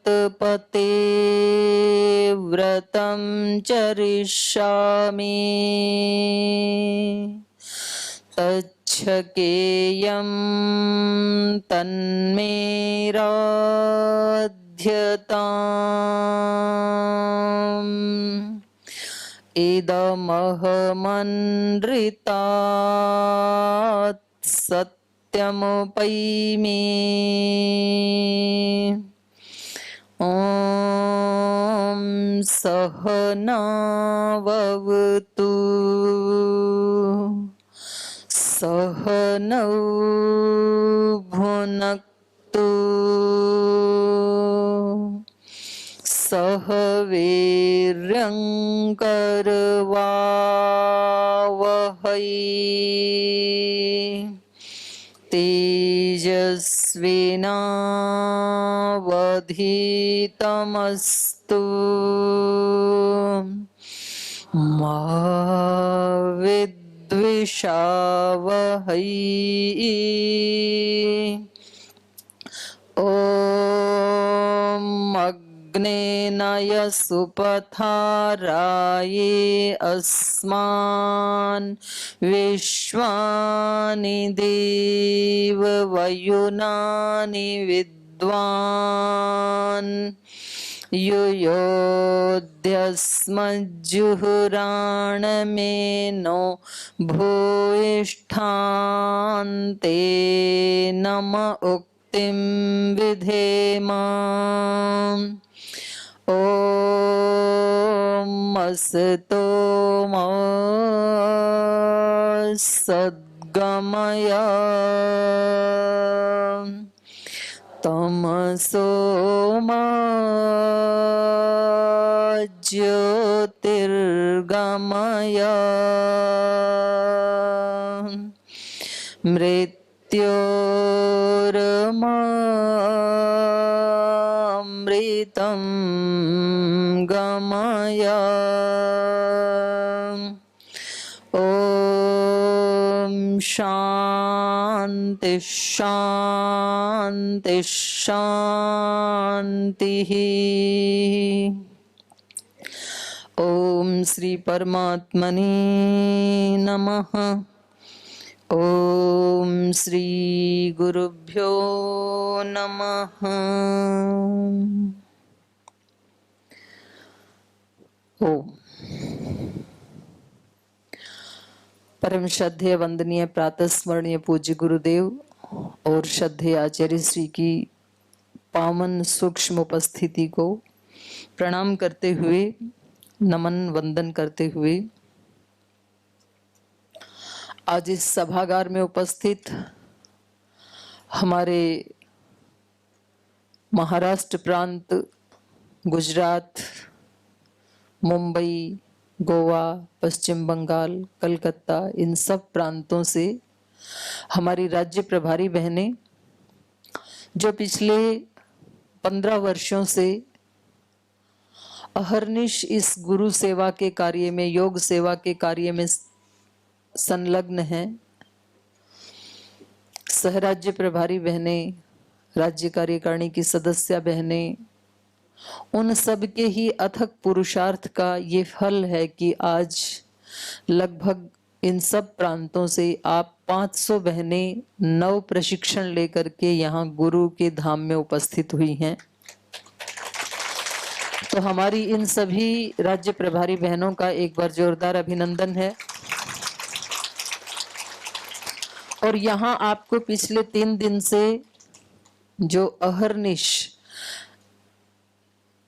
जगत्पते व्रतं चरिष्यामि तच्छकेयं तन्मे राध्यताम् इदमहमनृतात् सत्यमुपैमि ॐ सहनाववतु सहनौ भुनक्तु सह वीर्यङ्करवावहै तेजस्विनावधीतमस्तु मा विद्विषावहै ॐ अग्नेनाय सुपथाराये अस्मान् विश्वानि देववयुनानि विद्वान् युयोध्यस्मज्जुहुराणमेनो भूयिष्ठान्ते नम उक्तिं विधेम ॐ असतो मा सद्गमय तमसो मा ज्योतिर्गमय मृत्योर्मामृतं गमय ॐ शान्ति शान्ति शान्तिः। ओम श्री परमात्मने नमः। ओम श्री गुरुभ्यो नमः। ओम परम श्रद्धेय वंदनीय प्रातः स्मरणीय पूज्य गुरुदेव और श्रद्धेय आचार्य श्री की पावन सूक्ष्म उपस्थिति को प्रणाम करते हुए, नमन वंदन करते हुए आज इस सभागार में उपस्थित हमारे महाराष्ट्र प्रांत, गुजरात, मुंबई, गोवा, पश्चिम बंगाल, कलकत्ता, इन सब प्रांतों से हमारी राज्य प्रभारी बहनें जो पिछले 15 वर्षों से अहर्निश इस गुरु सेवा के कार्य में, योग सेवा के कार्य में संलग्न हैं, सहराज्य प्रभारी बहनें, राज्य कार्यकारिणी की सदस्य बहनें, उन सब के ही अथक पुरुषार्थ का ये फल है कि आज लगभग इन सब प्रांतों से आप 500 बहनें नव प्रशिक्षण लेकर के यहाँ गुरु के धाम में उपस्थित हुई हैं। तो हमारी इन सभी राज्य प्रभारी बहनों का एक बार जोरदार अभिनंदन है। और यहाँ आपको पिछले 3 दिन से जो अहर्निश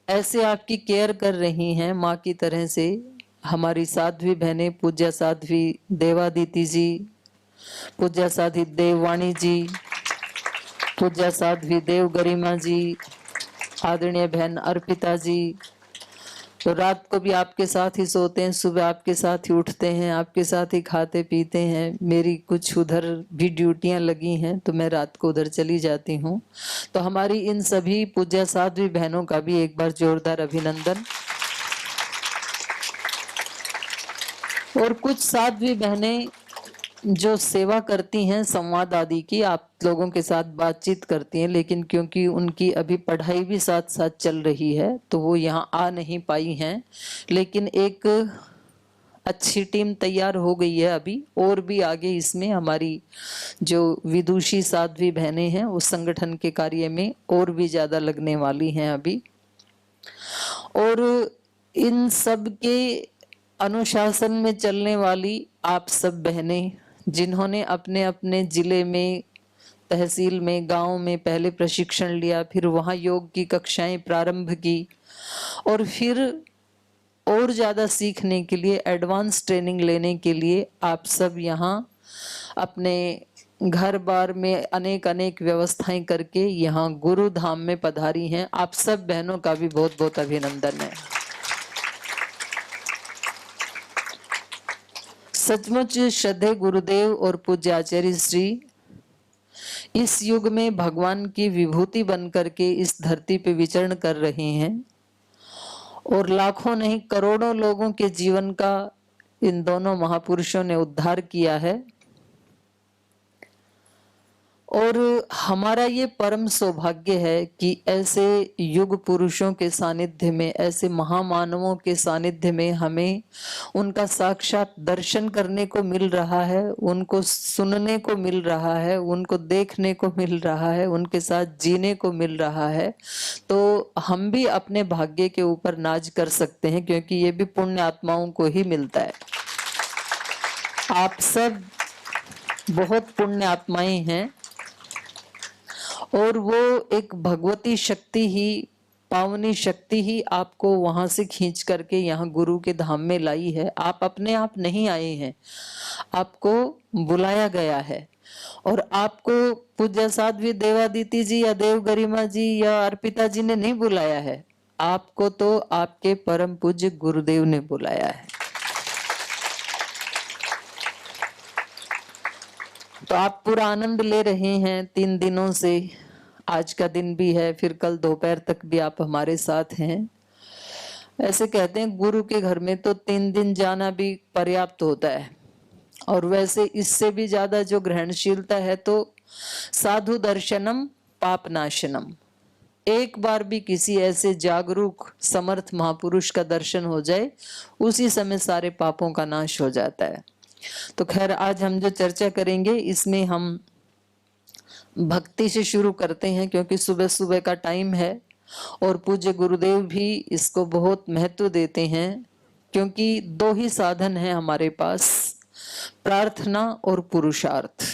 ऐसे आपकी केयर कर रही हैं माँ की तरह से, हमारी साध्वी बहनें, पूज्य साध्वी देवादिति जी, पूज्य साध्वी देववाणी जी, पूज्य साध्वी देव गरिमा जी, आदरणीय बहन अर्पिता जी, तो रात को भी आपके साथ ही सोते हैं, सुबह आपके साथ ही उठते हैं, आपके साथ ही खाते पीते हैं। मेरी कुछ उधर भी ड्यूटियां लगी हैं तो मैं रात को उधर चली जाती हूँ। तो हमारी इन सभी पूज्य साध्वी बहनों का भी एक बार जोरदार अभिनंदन। और कुछ साध्वी बहनें जो सेवा करती हैं संवाद आदि की, आप लोगों के साथ बातचीत करती हैं, लेकिन क्योंकि उनकी अभी पढ़ाई भी साथ साथ चल रही है तो वो यहाँ आ नहीं पाई हैं। लेकिन एक अच्छी टीम तैयार हो गई है अभी, और भी आगे इसमें हमारी जो विदुषी साध्वी बहनें हैं उस संगठन के कार्य में और भी ज्यादा लगने वाली हैं अभी। और इन सब के अनुशासन में चलने वाली आप सब बहनें, जिन्होंने अपने अपने जिले में, तहसील में, गांव में पहले प्रशिक्षण लिया, फिर वहां योग की कक्षाएं प्रारंभ की, और फिर और ज्यादा सीखने के लिए, एडवांस ट्रेनिंग लेने के लिए आप सब यहाँ अपने घर बार में अनेक अनेक व्यवस्थाएं करके यहाँ गुरु धाम में पधारी हैं। आप सब बहनों का भी बहुत बहुत अभिनंदन है। सचमुच श्रद्धेय गुरुदेव और पूज्य आचार्य श्री इस युग में भगवान की विभूति बन करके इस धरती पे विचरण कर रहे हैं, और लाखों नहीं करोड़ों लोगों के जीवन का इन दोनों महापुरुषों ने उद्धार किया है। और हमारा ये परम सौभाग्य है कि ऐसे युग पुरुषों के सानिध्य में, ऐसे महामानवों के सानिध्य में हमें उनका साक्षात दर्शन करने को मिल रहा है, उनको सुनने को मिल रहा है, उनको देखने को मिल रहा है, उनके साथ जीने को मिल रहा है। तो हम भी अपने भाग्य के ऊपर नाज कर सकते हैं, क्योंकि ये भी पुण्य आत्माओं को ही मिलता है। आप सब बहुत पुण्य आत्माएं हैं, और वो एक भगवती शक्ति ही, पावनी शक्ति ही आपको वहां से खींच करके यहाँ गुरु के धाम में लाई है। आप अपने आप नहीं आए हैं, आपको बुलाया गया है। और आपको पूज्य साध्वी देवादिति जी या देव गरिमा जी या अर्पिता जी ने नहीं बुलाया है, आपको तो आपके परम पूज्य गुरुदेव ने बुलाया है। तो आप पूरा आनंद ले रहे हैं 3 दिनों से, आज का दिन भी है, फिर कल दोपहर तक भी आप हमारे साथ हैं। ऐसे कहते हैं गुरु के घर में तो 3 दिन जाना भी पर्याप्त होता है, और वैसे इससे भी ज्यादा जो ग्रहणशीलता है तो साधु दर्शनम पाप नाशनम। एक बार भी किसी ऐसे जागरूक समर्थ महापुरुष का दर्शन हो जाए, उसी समय सारे पापों का नाश हो जाता है। तो खैर, आज हम जो चर्चा करेंगे इसमें हम भक्ति से शुरू करते हैं, क्योंकि सुबह सुबह का टाइम है और पूज्य गुरुदेव भी इसको बहुत महत्व देते हैं, क्योंकि 2 ही साधन हैं हमारे पास, प्रार्थना और पुरुषार्थ,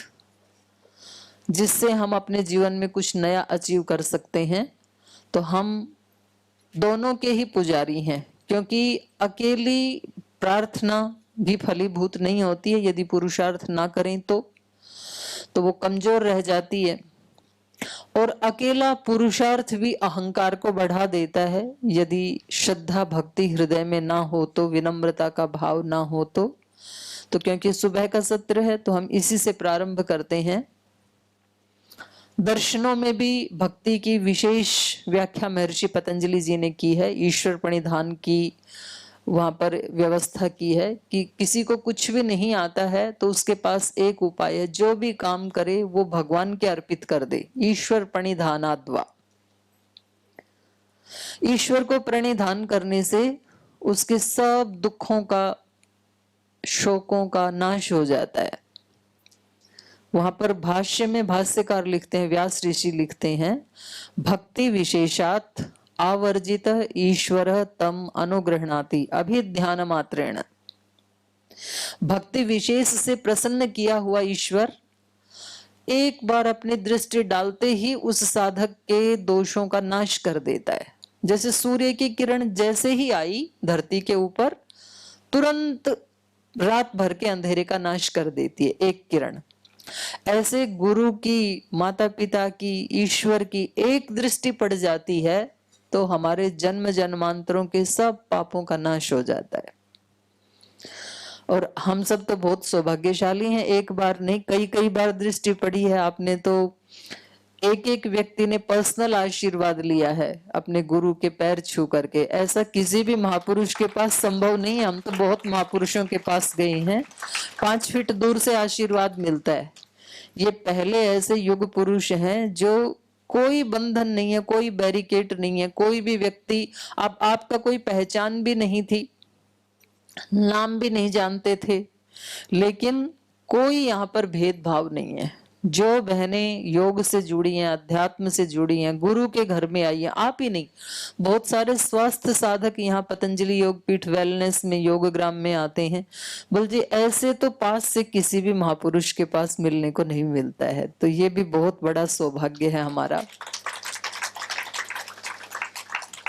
जिससे हम अपने जीवन में कुछ नया अचीव कर सकते हैं। तो हम दोनों के ही पुजारी हैं, क्योंकि अकेली प्रार्थना भी फलीभूत नहीं होती है। यदि पुरुषार्थ ना करें तो वो कमजोर रह जाती है। और अकेला पुरुषार्थ भी अहंकार को बढ़ा देता है। यदि श्रद्धा भक्ति हृदय में ना हो तो, विनम्रता का भाव ना हो तो क्योंकि सुबह का सत्र है तो हम इसी से प्रारंभ करते हैं। दर्शनों में भी भक्ति की विशेष व्याख्या महर्षि पतंजलि जी ने की है। ईश्वर प्रणिधान की वहां पर व्यवस्था की है कि किसी को कुछ भी नहीं आता है तो उसके पास एक उपाय है, जो भी काम करे वो भगवान के अर्पित कर दे। ईश्वर प्रणिधानाद्वा, ईश्वर को प्रणिधान करने से उसके सब दुखों का, शोकों का नाश हो जाता है। वहां पर भाष्य में भाष्यकार लिखते हैं, व्यास ऋषि लिखते हैं, भक्ति विशेषात आवर्जित ईश्वर तम अनुग्रहणाति अभिध्यान मात्रेण। भक्ति विशेष से प्रसन्न किया हुआ ईश्वर एक बार अपनी दृष्टि डालते ही उस साधक के दोषों का नाश कर देता है। जैसे सूर्य की किरण जैसे ही आई धरती के ऊपर, तुरंत रात भर के अंधेरे का नाश कर देती है एक किरण। ऐसे गुरु की, माता पिता की, ईश्वर की एक दृष्टि पड़ जाती है तो हमारे जन्म जन्मांतरों के सब पापों का नाश हो जाता है। और हम सब तो बहुत सौभाग्यशाली हैं, एक बार नहीं कई कई बार दृष्टि पड़ी है। आपने तो एक एक व्यक्ति ने पर्सनल आशीर्वाद लिया है अपने गुरु के पैर छू करके। ऐसा किसी भी महापुरुष के पास संभव नहीं है। हम तो बहुत महापुरुषों के पास गए हैं, 5 फीट दूर से आशीर्वाद मिलता है। ये पहले ऐसे युग पुरुष हैं जो कोई बंधन नहीं है, कोई बैरिकेड नहीं है, कोई भी व्यक्ति आपका कोई पहचान भी नहीं थी, नाम भी नहीं जानते थे, लेकिन कोई यहाँ पर भेदभाव नहीं है। जो बहनें योग से जुड़ी हैं, अध्यात्म से जुड़ी हैं, गुरु के घर में आई हैं, आप ही नहीं, बहुत सारे स्वास्थ्य साधक यहाँ पतंजलि योग पीठ वेलनेस में, योग ग्राम में आते हैं। बोल जी ऐसे तो पास से किसी भी महापुरुष के पास मिलने को नहीं मिलता है। तो ये भी बहुत बड़ा सौभाग्य है हमारा।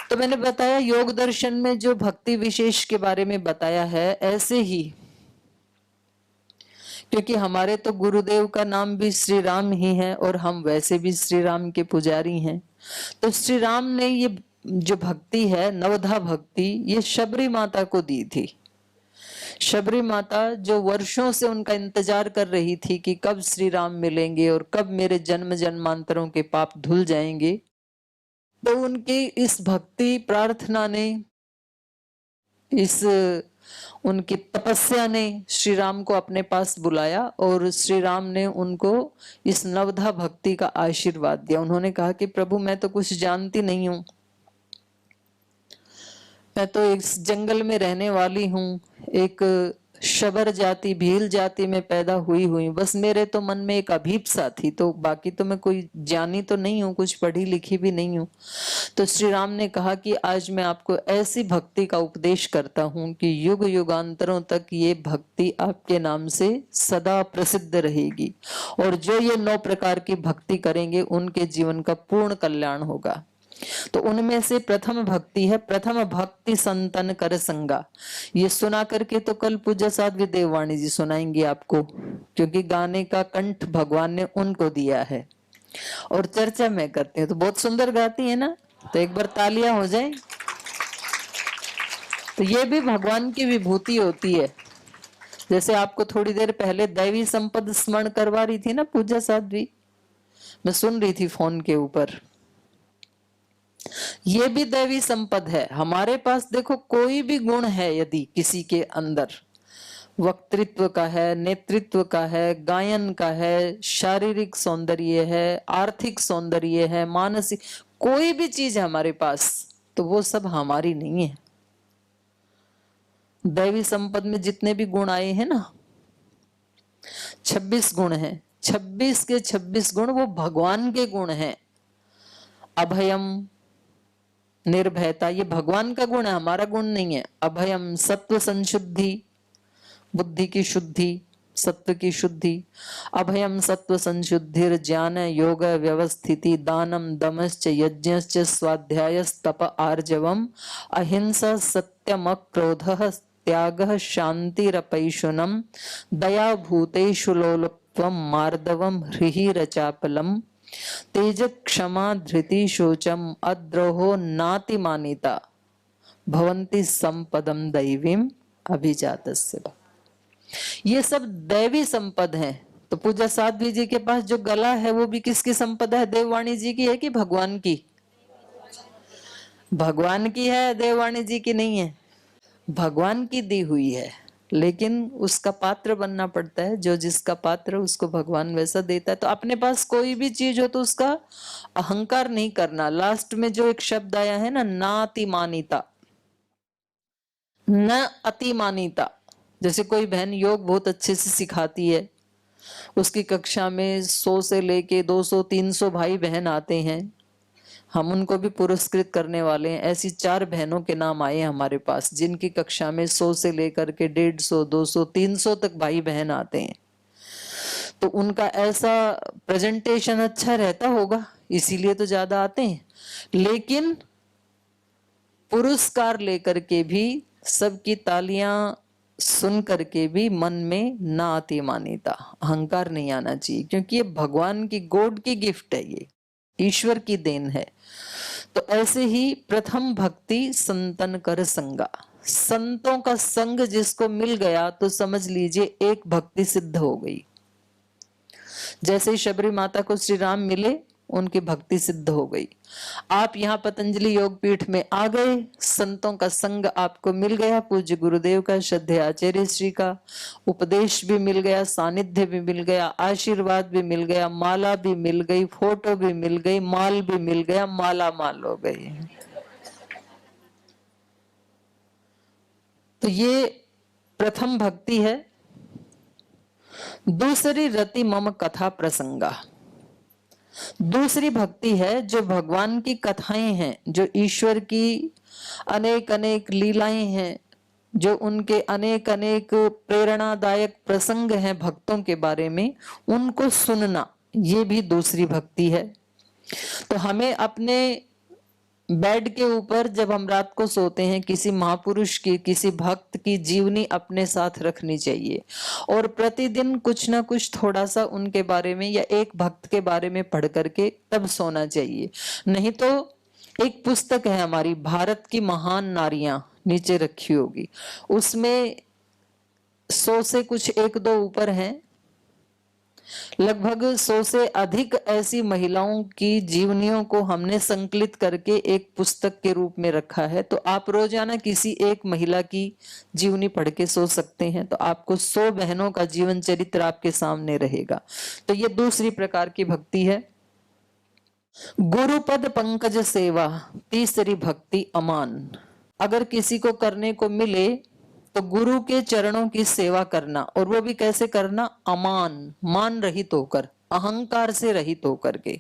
तो मैंने बताया योग दर्शन में जो भक्ति विशेष के बारे में बताया है, ऐसे ही क्योंकि हमारे तो गुरुदेव का नाम भी श्री राम ही है और हम वैसे भी श्री राम के पुजारी हैं। तो श्री राम ने ये जो भक्ति है, नवधा भक्ति, ये शबरी माता को दी थी। शबरी माता जो वर्षों से उनका इंतजार कर रही थी कि कब श्री राम मिलेंगे और कब मेरे जन्म जन्मांतरों के पाप धुल जाएंगे। तो उनकी इस भक्ति प्रार्थना ने, इस उनकी तपस्या ने श्री राम को अपने पास बुलाया और श्री राम ने उनको इस नवधा भक्ति का आशीर्वाद दिया। उन्होंने कहा कि प्रभु मैं तो कुछ जानती नहीं हूं, मैं तो इस जंगल में रहने वाली हूं, एक शबर जाति भील जाति में पैदा हुई, बस मेरे तो मन में एक अभीप्सा थी, तो बाकी तो मैं कोई जानी तो नहीं हूं, कुछ पढ़ी लिखी भी नहीं हूं। तो श्री राम ने कहा कि आज मैं आपको ऐसी भक्ति का उपदेश करता हूं कि युग युगांतरों तक ये भक्ति आपके नाम से सदा प्रसिद्ध रहेगी और जो ये 9 प्रकार की भक्ति करेंगे उनके जीवन का पूर्ण कल्याण होगा। तो उनमें से प्रथम भक्ति है, प्रथम भक्ति संतन कर संगा। ये सुना करके तो कल पूज्य साध्वी देववाणी जी सुनाएंगी आपको, क्योंकि गाने का कंठ भगवान ने उनको दिया है और चर्चा मैं करती हूँ। तो बहुत सुंदर गाती है ना, तो एक बार तालियां हो जाए। तो ये भी भगवान की विभूति होती है। जैसे आपको थोड़ी देर पहले दैवी संपद स्मरण करवा रही थी ना पूज्य साध्वी, मैं सुन रही थी फोन के ऊपर। ये भी दैवी संपद है। हमारे पास देखो कोई भी गुण है यदि किसी के अंदर, वक्तृत्व का है, नेतृत्व का है, गायन का है, शारीरिक सौंदर्य है, आर्थिक सौंदर्य है, मानसिक, कोई भी चीज है हमारे पास, तो वो सब हमारी नहीं है। दैवी संपद में जितने भी गुण आए हैं ना, 26 गुण हैं, 26 के 26 गुण वो भगवान के गुण हैं। अभयम, निर्भयता, ये भगवान का गुण है, हमारा गुण नहीं है। अभयम, सत्व संशुद्धि, बुद्धि की शुद्धि, सत्व की शुद्धि। अभयम सत्व संशुद्धिर ज्ञान योग व्यवस्थिति, दानम दमश्च यज्ञश्च स्वाध्यायस्तप आर्जवम, अहिंसा सत्यम क्रोधः त्यागः शांतिरपैशुनम, दया भूतेषु लोलुप्त्वम मार्दवम ह्रीरचापलम, तेज क्षमा धृति शोचम अद्रोहो नातिमानिता, भवन्ति संपदम दैवीम अभिजातस्य। ये सब दैवी संपद है। तो पूज्य साध्वी जी के पास जो गला है वो भी किसकी संपदा है? देववाणी जी की है कि भगवान की? भगवान की है, देववाणी जी की नहीं है। भगवान की दी हुई है, लेकिन उसका पात्र बनना पड़ता है। जो जिसका पात्र उसको भगवान वैसा देता है। तो अपने पास कोई भी चीज हो तो उसका अहंकार नहीं करना। लास्ट में जो एक शब्द आया है ना, नातिमानिता, न अतिमानिता। जैसे कोई बहन योग बहुत अच्छे से सिखाती है, उसकी कक्षा में 100 से लेके 200 300 भाई बहन आते हैं, हम उनको भी पुरस्कृत करने वाले हैं। ऐसी 4 बहनों के नाम आए हैं हमारे पास, जिनकी कक्षा में 100 से लेकर के 150 200 300 तक भाई बहन आते हैं। तो उनका ऐसा प्रेजेंटेशन अच्छा रहता होगा, इसीलिए तो ज्यादा आते हैं। लेकिन पुरस्कार लेकर के भी, सबकी तालियां सुन करके भी मन में ना आती मान्यता, अहंकार नहीं आना चाहिए, क्योंकि ये भगवान की गॉड की गिफ्ट है, ये ईश्वर की देन है। तो ऐसे ही प्रथम भक्ति संतन कर संगा, संतों का संग जिसको मिल गया तो समझ लीजिए एक भक्ति सिद्ध हो गई। जैसे ही शबरी माता को श्री राम मिले उनकी भक्ति सिद्ध हो गई। आप यहाँ पतंजलि योग पीठ में आ गए, संतों का संग आपको मिल गया, पूज्य गुरुदेव का, श्रद्धेय आचार्य श्री का उपदेश भी मिल गया, सानिध्य भी मिल गया, आशीर्वाद भी मिल गया, माला भी मिल गई, फोटो भी मिल गई, माल भी मिल गया, माला माल हो गई। तो ये प्रथम भक्ति है। दूसरी रति मम कथा प्रसंगा, दूसरी भक्ति है जो भगवान की कथाएं हैं, जो ईश्वर की अनेक अनेक लीलाएं हैं, जो उनके अनेक अनेक प्रेरणादायक प्रसंग हैं भक्तों के बारे में, उनको सुनना, ये भी दूसरी भक्ति है। तो हमें अपने बेड के ऊपर जब हम रात को सोते हैं, किसी महापुरुष की, किसी भक्त की जीवनी अपने साथ रखनी चाहिए और प्रतिदिन कुछ ना कुछ थोड़ा सा उनके बारे में या एक भक्त के बारे में पढ़ करके तब सोना चाहिए। नहीं तो एक पुस्तक है हमारी, भारत की महान नारियां, नीचे रखी होगी, उसमें 100 से कुछ 1-2 ऊपर हैं, लगभग 100 से अधिक ऐसी महिलाओं की जीवनियों को हमने संकलित करके एक पुस्तक के रूप में रखा है। तो आप रोजाना किसी एक महिला की जीवनी पढ़ के सो सकते हैं, तो आपको 100 बहनों का जीवन चरित्र आपके सामने रहेगा। तो ये दूसरी प्रकार की भक्ति है। गुरुपद पंकज सेवा, तीसरी भक्ति अमान। अगर किसी को करने को मिले तो गुरु के चरणों की सेवा करना, और वो भी कैसे करना, अमान, मान रहित होकर, अहंकार से रहित होकर के।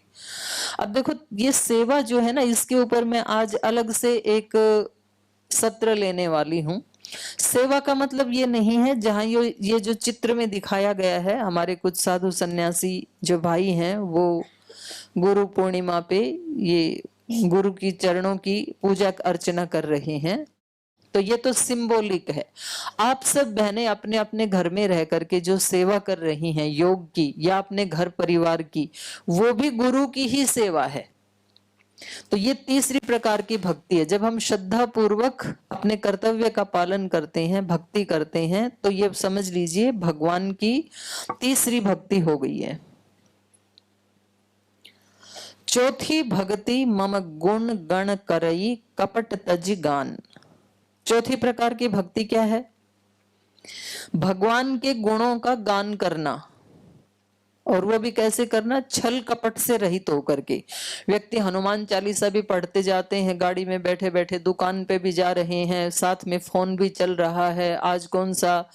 अब देखो ये सेवा जो है ना, इसके ऊपर मैं आज अलग से एक सत्र लेने वाली हूं। सेवा का मतलब ये नहीं है जहां ये जो चित्र में दिखाया गया है, हमारे कुछ साधु सन्यासी जो भाई हैं वो गुरु पूर्णिमा पे ये गुरु की चरणों की पूजा अर्चना कर रहे हैं, तो ये तो सिंबॉलिक है। आप सब बहनें अपने अपने घर में रह करके जो सेवा कर रही हैं योग की या अपने घर परिवार की, वो भी गुरु की ही सेवा है। तो ये तीसरी प्रकार की भक्ति है। जब हम श्रद्धा पूर्वक अपने कर्तव्य का पालन करते हैं, भक्ति करते हैं, तो ये समझ लीजिए भगवान की तीसरी भक्ति हो गई है। चौथी भक्ति मम गुण गण करई कपट तज गान। चौथी प्रकार की भक्ति क्या है, भगवान के गुणों का गान करना, और वो भी कैसे करना, छल कपट से रहित होकर के। व्यक्ति हनुमान चालीसा भी पढ़ते जाते हैं, गाड़ी में बैठे बैठे दुकान पे भी जा रहे हैं, साथ में फोन भी चल रहा है, आज कौन सा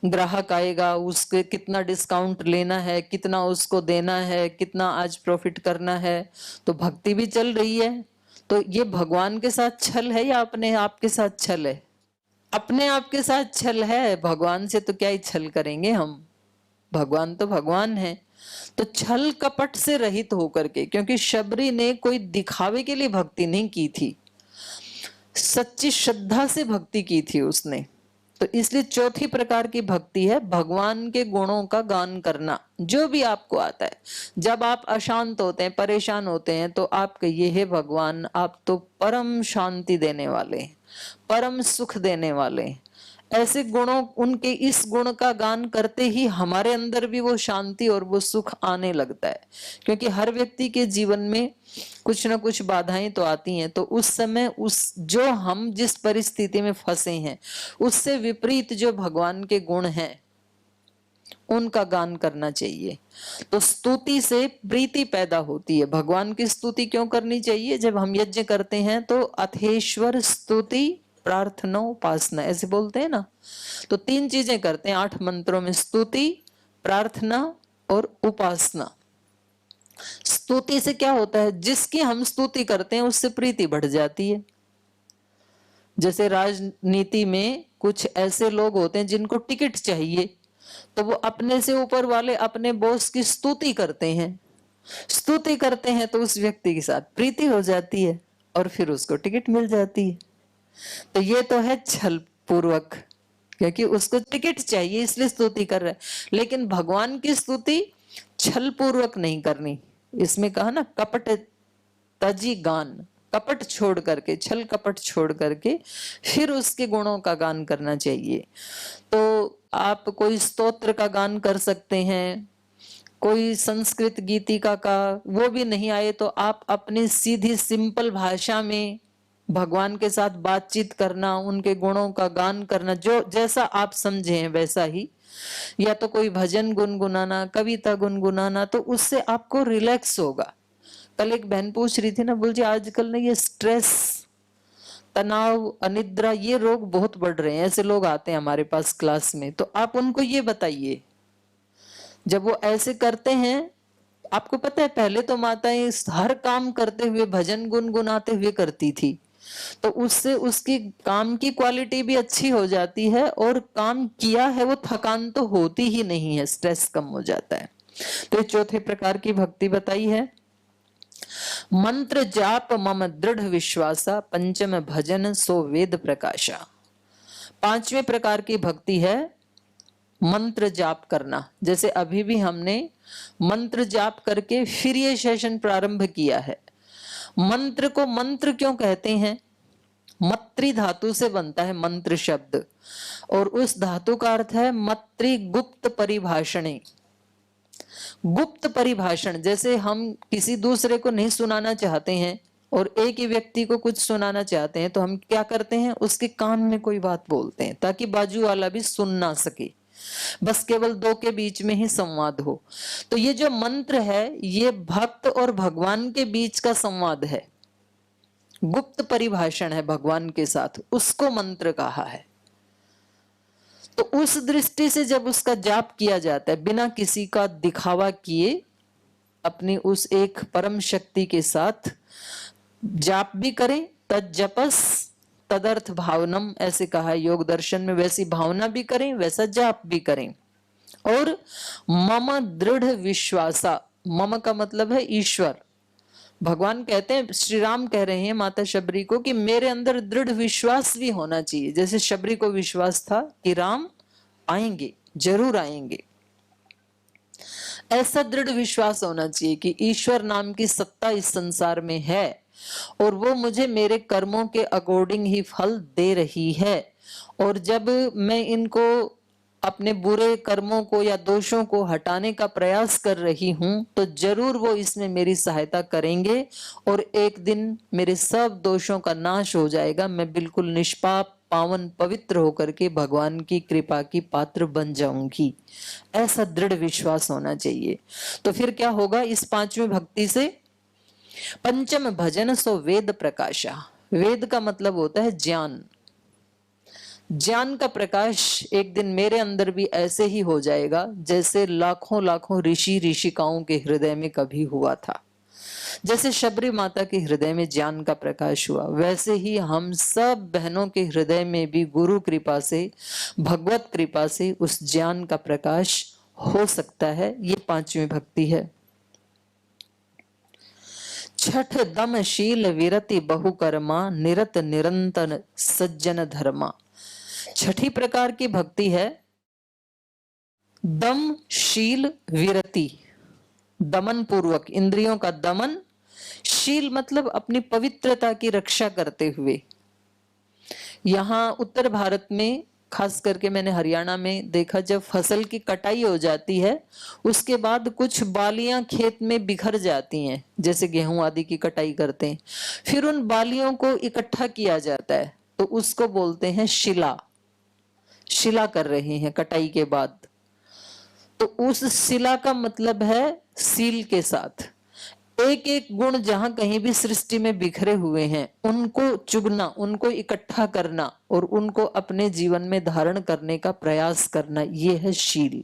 ग्राहक आएगा, उसके कितना डिस्काउंट लेना है, कितना उसको देना है, कितना आज प्रॉफिट करना है, तो भक्ति भी चल रही है। तो ये भगवान के साथ छल है या अपने आप के साथ छल है? अपने आप के साथ छल है, भगवान से तो क्या ही छल करेंगे हम, भगवान तो भगवान है। तो छल कपट से रहित होकर के, क्योंकि शबरी ने कोई दिखावे के लिए भक्ति नहीं की थी, सच्ची श्रद्धा से भक्ति की थी उसने। तो इसलिए चौथी प्रकार की भक्ति है भगवान के गुणों का गान करना, जो भी आपको आता है। जब आप अशांत होते हैं, परेशान होते हैं, तो आप कहिए हे भगवान, आप तो परम शांति देने वाले हैं, परम सुख देने वाले हैं। ऐसे गुणों, उनके इस गुण का गान करते ही हमारे अंदर भी वो शांति और वो सुख आने लगता है। क्योंकि हर व्यक्ति के जीवन में कुछ ना कुछ बाधाएं तो आती हैं, तो उस समय उस जो हम जिस परिस्थिति में फंसे हैं उससे विपरीत जो भगवान के गुण हैं उनका गान करना चाहिए। तो स्तुति से प्रीति पैदा होती है। भगवान की स्तुति क्यों करनी चाहिए? जब हम यज्ञ करते हैं तो अथेश्वर स्तुति प्रार्थना उपासना ऐसे बोलते हैं ना, तो 3 चीजें करते हैं 8 मंत्रों में, स्तुति, प्रार्थना और उपासना। स्तुति से क्या होता है, जिसकी हम स्तुति करते हैं उससे प्रीति बढ़ जाती है। जैसे राजनीति में कुछ ऐसे लोग होते हैं जिनको टिकट चाहिए, तो वो अपने से ऊपर वाले अपने बॉस की स्तुति करते हैं, स्तुति करते हैं तो उस व्यक्ति के साथ प्रीति हो जाती है और फिर उसको टिकट मिल जाती है। तो ये तो है छल पूर्वक, क्योंकि उसको टिकट चाहिए इसलिए स्तुति कर रहा है। लेकिन भगवान की स्तुति छल पूर्वक नहीं करनी। इसमें कहा ना कपट तजी गान, कपट छोड़ करके, छल कपट छोड़ करके फिर उसके गुणों का गान करना चाहिए। तो आप कोई स्तोत्र का गान कर सकते हैं, कोई संस्कृत गीतिका का वो भी नहीं आए तो आप अपनी सीधी सिंपल भाषा में भगवान के साथ बातचीत करना, उनके गुणों का गान करना, जो जैसा आप समझे हैं वैसा ही, या तो कोई भजन गुनगुनाना, कविता गुनगुनाना, तो उससे आपको रिलैक्स होगा। कल एक बहन पूछ रही थी ना, बोल जी आजकल ना ये स्ट्रेस, तनाव, अनिद्रा, ये रोग बहुत बढ़ रहे हैं, ऐसे लोग आते हैं हमारे पास क्लास में, तो आप उनको ये बताइए, जब वो ऐसे करते हैं, आपको पता है पहले तो माताएं हर काम करते हुए भजन गुनगुनाते हुए करती थी, तो उससे उसकी काम की क्वालिटी भी अच्छी हो जाती है, और काम किया है वो थकान तो होती ही नहीं है, स्ट्रेस कम हो जाता है। तो चौथे प्रकार की भक्ति बताई है, मंत्र जाप मम दृढ़ विश्वासा, पंचम भजन सो वेद प्रकाशा। पांचवें प्रकार की भक्ति है मंत्र जाप करना। जैसे अभी भी हमने मंत्र जाप करके फिर ये सेशन प्रारंभ किया है। मंत्र को मंत्र क्यों कहते हैं? मत्री धातु से बनता है मंत्र शब्द, और उस धातु का अर्थ है मत्री गुप्त परिभाषणे। गुप्त परिभाषण, जैसे हम किसी दूसरे को नहीं सुनाना चाहते हैं और एक ही व्यक्ति को कुछ सुनाना चाहते हैं, तो हम क्या करते हैं, उसके कान में कोई बात बोलते हैं ताकि बाजू वाला भी सुन ना सके, बस केवल दो के बीच में ही संवाद हो। तो ये जो मंत्र है ये भक्त और भगवान के बीच का संवाद है, गुप्त परिभाषण है भगवान के साथ, उसको मंत्र कहा है। तो उस दृष्टि से जब उसका जाप किया जाता है बिना किसी का दिखावा किए, अपनी उस एक परम शक्ति के साथ जाप भी करें, तज्जपस तदर्थ भावनम ऐसे कहा है योग दर्शन में, वैसी भावना भी करें, वैसा जाप भी करें। और मम दृढ़ विश्वासा, मम का मतलब है ईश्वर। भगवान कहते हैं, श्री राम कह रहे हैं माता शबरी को कि मेरे अंदर दृढ़ विश्वास भी होना चाहिए, जैसे शबरी को विश्वास था कि राम आएंगे, जरूर आएंगे, ऐसा दृढ़ विश्वास होना चाहिए कि ईश्वर नाम की सत्ता इस संसार में है और वो मुझे मेरे कर्मों के अकॉर्डिंग ही फल दे रही है, और जब मैं इनको अपने बुरे कर्मों को या दोषों को हटाने का प्रयास कर रही हूं तो जरूर वो इसमें मेरी सहायता करेंगे और एक दिन मेरे सब दोषों का नाश हो जाएगा, मैं बिल्कुल निष्पाप पावन पवित्र होकर के भगवान की कृपा की पात्र बन जाऊंगी। ऐसा दृढ़ विश्वास होना चाहिए। तो फिर क्या होगा इस पांचवें भक्ति से? पंचम भजन सो वेद प्रकाशा। वेद का मतलब होता है ज्ञान। ज्ञान का प्रकाश एक दिन मेरे अंदर भी ऐसे ही हो जाएगा जैसे लाखों लाखों ऋषि ऋषिकाओं के हृदय में कभी हुआ था। जैसे शबरी माता के हृदय में ज्ञान का प्रकाश हुआ, वैसे ही हम सब बहनों के हृदय में भी गुरु कृपा से, भगवत कृपा से उस ज्ञान का प्रकाश हो सकता है। ये पांचवी भक्ति है। छठ दम शील विरति बहुकर्मा, निरत निरंतर सज्जन धर्मा। छठी प्रकार की भक्ति है दम शील विरति, दमन पूर्वक, इंद्रियों का दमन, शील मतलब अपनी पवित्रता की रक्षा करते हुए। यहां उत्तर भारत में खास करके मैंने हरियाणा में देखा, जब फसल की कटाई हो जाती है उसके बाद कुछ बालियां खेत में बिखर जाती हैं, जैसे गेहूं आदि की कटाई करते हैं, फिर उन बालियों को इकट्ठा किया जाता है तो उसको बोलते हैं शिला। शिला कर रहे हैं कटाई के बाद, तो उस शिला का मतलब है सील के साथ। एक एक गुण जहां कहीं भी सृष्टि में बिखरे हुए हैं उनको चुगना, उनको इकट्ठा करना और उनको अपने जीवन में धारण करने का प्रयास करना, यह है शील।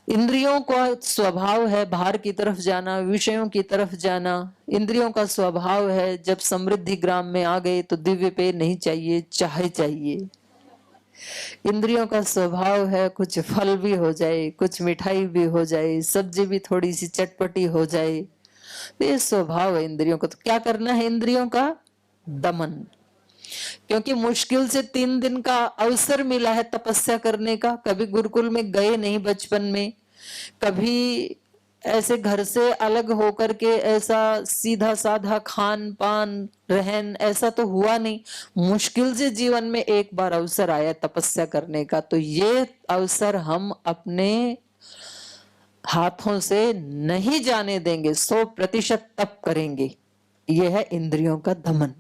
इंद्रियों का स्वभाव है बाहर की तरफ जाना, विषयों की तरफ जाना। इंद्रियों का स्वभाव है जब समृद्धि ग्राम में आ गए तो दिव्य पेय नहीं चाहिए, चाय चाहिए। इंद्रियों का स्वभाव है कुछ फल भी हो जाए, कुछ मिठाई भी हो जाए, सब्जी भी थोड़ी सी चटपटी हो जाए, तो ये स्वभाव है इंद्रियों का। तो क्या करना है इंद्रियों का? दमन। क्योंकि मुश्किल से 3 दिन का अवसर मिला है तपस्या करने का, कभी गुरुकुल में गए नहीं बचपन में, कभी ऐसे घर से अलग होकर के ऐसा सीधा साधा खान पान रहन ऐसा तो हुआ नहीं, मुश्किल से जीवन में एक बार अवसर आया तपस्या करने का, तो ये अवसर हम अपने हाथों से नहीं जाने देंगे, 100% तप करेंगे। यह है इंद्रियों का दमन।